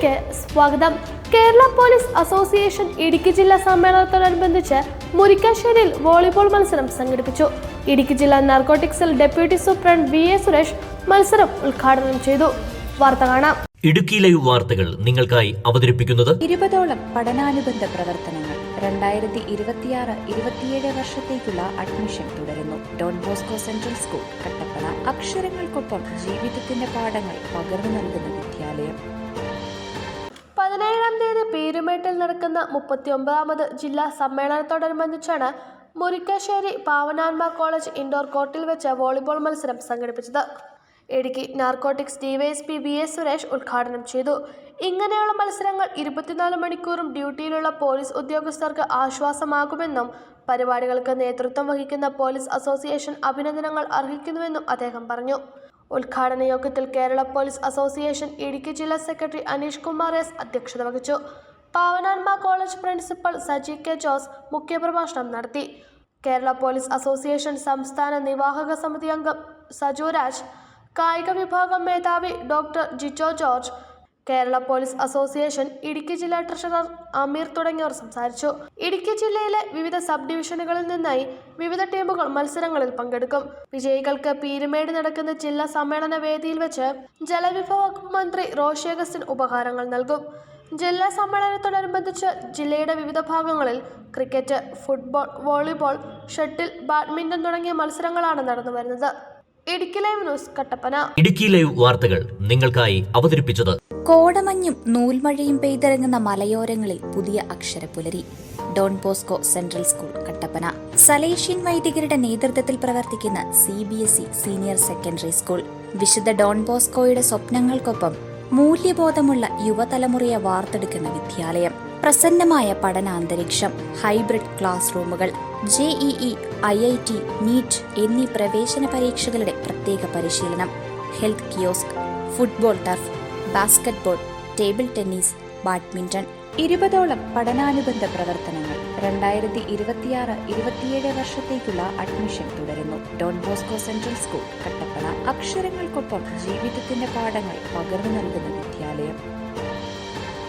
ന്യൂസിലേക്ക് സ്വാഗതം. Kerala police association Idukki ജില്ലാ സമ്മേളനത്തോടനുബന്ധിച്ച് മുരിക്കാശ്ശേരിയിൽ വോളിബോൾ മത്സരം സംഘടിപ്പിച്ചു. ഇടുക്കി ജില്ലാ narcotic cell deputy superintendent VA Suresh മത്സരം ഉദ്ഘാടനം ചെയ്തു. വാർത്ത കാണാം. ഇടുക്കി ലൈവ് വാർത്തകൾ നിങ്ങൾക്കായി അവതരിപ്പിക്കുന്നത് 20ഓളം പഠനാനുബന്ധ പ്രവർത്തനങ്ങൾ 2026-27 വർഷത്തേക്കുള്ള അഡ്മിഷൻ തുടരുന്നു. Don Bosco Central School Kattappana. അക്ഷരങ്ങൾക്കൊപ്പം ജീവിതത്തിന്റെ പാഠങ്ങൾ പകർന്നു നൽകുന്ന വിദ്യാലയം. 17-ാം തീയതി പീരുമേട്ടിൽ നടക്കുന്ന 39ാമത് ജില്ലാ സമ്മേളനത്തോടനുബന്ധിച്ചാണ് മുരിക്കാശ്ശേരി പാവനാത്മ കോളേജ് ഇൻഡോർ കോർട്ടിൽ വെച്ച് വോളിബോൾ മത്സരം സംഘടിപ്പിച്ചത്. Idukki narcotics DYSP VA Suresh ഉദ്ഘാടനം ചെയ്തു. ഇങ്ങനെയുള്ള മത്സരങ്ങൾ 24 മണിക്കൂറും ഡ്യൂട്ടിയിലുള്ള പോലീസ് ഉദ്യോഗസ്ഥർക്ക് ആശ്വാസമാകുമെന്നും പരിപാടികൾക്ക് നേതൃത്വം വഹിക്കുന്ന പോലീസ് അസോസിയേഷൻ അഭിനന്ദനങ്ങൾ അർഹിക്കുന്നുവെന്നും അദ്ദേഹം പറഞ്ഞു. ഉദ്ഘാടന യോഗത്തിൽ കേരള പോലീസ് അസോസിയേഷൻ ഇടുക്കി ജില്ലാ സെക്രട്ടറി അനീഷ് കുമാർ S അധ്യക്ഷത വഹിച്ചു. Pavanatma college principal Saji K Jose മുഖ്യപ്രഭാഷണം നടത്തി. കേരള പോലീസ് അസോസിയേഷൻ സംസ്ഥാന നിർവാഹക സമിതി അംഗം സജു രാജ്, കായിക വിഭാഗം മേധാവി doctor Jijo George, Kerala police association Idukki ജില്ലാ ട്രഷറർ അമീർ തുടങ്ങിയവർ സംസാരിച്ചു. ഇടുക്കി ജില്ലയിലെ വിവിധ സബ് ഡിവിഷനുകളിൽ നിന്നായി വിവിധ ടീമുകൾ മത്സരങ്ങളിൽ പങ്കെടുക്കും. വിജയികൾക്ക് പീരുമേട് നടക്കുന്ന ജില്ലാ സമ്മേളന വേദിയിൽ വെച്ച് ജലവിഭവ വകുപ്പ് മന്ത്രി റോഷി അഗസ്റ്റിൻ ഉപഹാരങ്ങൾ നൽകും. ജില്ലാ സമ്മേളനത്തോടനുബന്ധിച്ച് ജില്ലയുടെ വിവിധ ഭാഗങ്ങളിൽ cricket, football, volleyball, shuttle, badminton തുടങ്ങിയ മത്സരങ്ങളാണ് നടന്നു വരുന്നത്. Idukki live news Kattappana. Idukki live വാർത്തകൾ നിങ്ങൾക്കായി അവതരിപ്പിച്ചത് കോടമഞ്ഞും നൂൽമഴയും പെയ്തിറങ്ങുന്ന മലയോരങ്ങളിൽ പുതിയ അക്ഷരപ്പുലരി. Don Bosco Central School Kattappana. Salesian വൈദികരുടെ നേതൃത്വത്തിൽ പ്രവർത്തിക്കുന്ന CBSE സീനിയർ സെക്കൻഡറി സ്കൂൾ. വിശുദ്ധ ഡോൺ ബോസ്കോയുടെ സ്വപ്നങ്ങൾക്കൊപ്പം മൂല്യബോധമുള്ള യുവതലമുറയെ വാർത്തെടുക്കുന്ന വിദ്യാലയം. പ്രസന്നമായ പഠനാന്തരീക്ഷം, ഹൈബ്രിഡ് ക്ലാസ് റൂമുകൾ, JEE, IIT, NEET എന്നീ പ്രവേശന പരീക്ഷകളുടെ പ്രത്യേക പരിശീലനം, health kiosk, football turf, basketball, table tennis, badminton. 20ഓളം പഠനാനുബന്ധ പ്രവർത്തനങ്ങൾ 2026-27 വർഷത്തേക്കുള്ള അഡ്മിഷൻ തുടരുന്നു. Don Bosco Central School Kattappana. അക്ഷരങ്ങൾക്കൊപ്പം ജീവിതത്തിന്റെ പാഠങ്ങൾ പകർന്നു നൽകുന്ന വിദ്യാലയം.